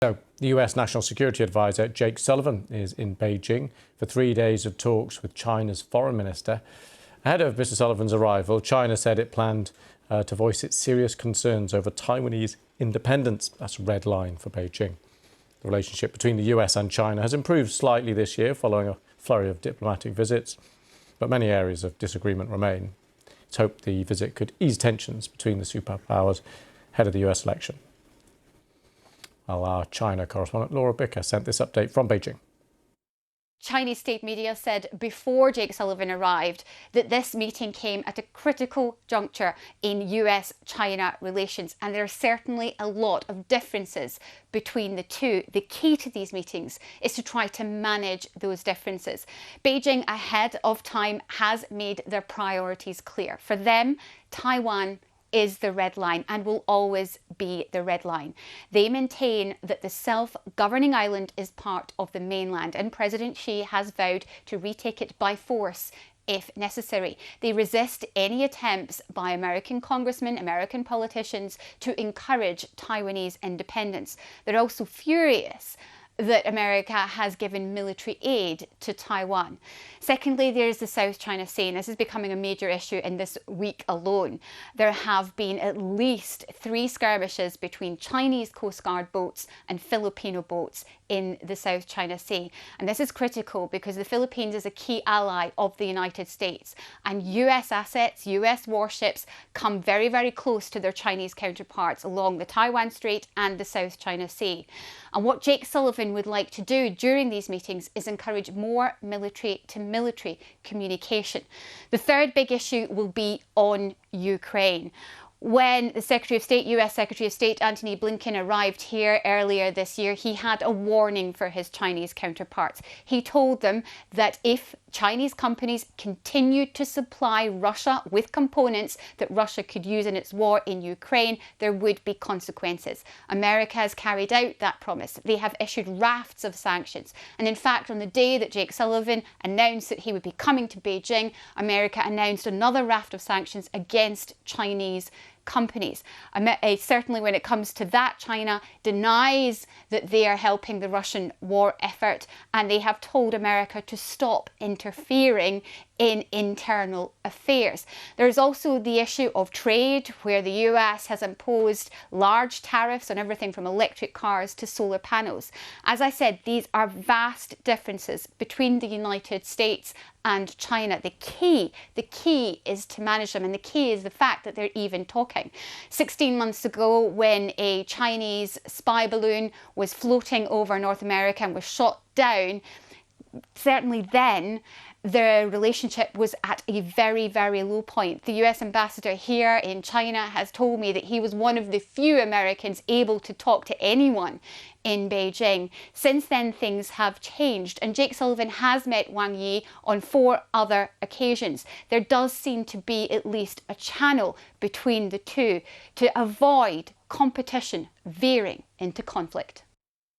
So, the US National Security Advisor Jake Sullivan is in Beijing for 3 days of talks with China's Foreign Minister. Ahead of Mr Sullivan's arrival, China said it planned to voice its serious concerns over Taiwanese independence. That's a red line for Beijing. The relationship between the US and China has improved slightly this year following a flurry of diplomatic visits, but many areas of disagreement remain. It's hoped the visit could ease tensions between the superpowers ahead of the US election. Well, our China correspondent Laura Bicker sent this update from Beijing. Chinese state media said before Jake Sullivan arrived that this meeting came at a critical juncture in US-China relations, and there are certainly a lot of differences between the two. The key to these meetings is to try to manage those differences. Beijing, ahead of time, has made their priorities clear. For them, Taiwan is the red line and will always be the red line. They maintain that the self-governing island is part of the mainland, and President Xi has vowed to retake it by force if necessary. They resist any attempts by American congressmen, American politicians to encourage Taiwanese independence. They're also furious that America has given military aid to Taiwan. Secondly, there's the South China Sea, and this is becoming a major issue in this week alone. There have been at least 3 skirmishes between Chinese Coast Guard boats and Filipino boats in the South China Sea. And this is critical because the Philippines is a key ally of the United States, and US assets, US warships come very, very close to their Chinese counterparts along the Taiwan Strait and the South China Sea. And what Jake Sullivan would like to do during these meetings is encourage more military-to-military communication. The third big issue will be on Ukraine. When the Secretary of State, US Secretary of State Antony Blinken arrived here earlier this year, he had a warning for his Chinese counterparts. He told them that if Chinese companies continued to supply Russia with components that Russia could use in its war in Ukraine, there would be consequences. America has carried out that promise. They have issued rafts of sanctions. And in fact, on the day that Jake Sullivan announced that he would be coming to Beijing, America announced another raft of sanctions against Chinese companies. Certainly when it comes to that, China denies that they are helping the Russian war effort, and they have told America to stop interfering in internal affairs. There's also the issue of trade, where the US has imposed large tariffs on everything from electric cars to solar panels. As I said, these are vast differences between the United States and China. The key is to manage them, and the key is the fact that they're even talking. 16 months ago, when a Chinese spy balloon was floating over North America and was shot down, certainly then the relationship was at a very, very low point. The US ambassador here in China has told me that he was one of the few Americans able to talk to anyone in Beijing. Since then, things have changed, and Jake Sullivan has met Wang Yi on 4 other occasions. There does seem to be at least a channel between the two to avoid competition veering into conflict.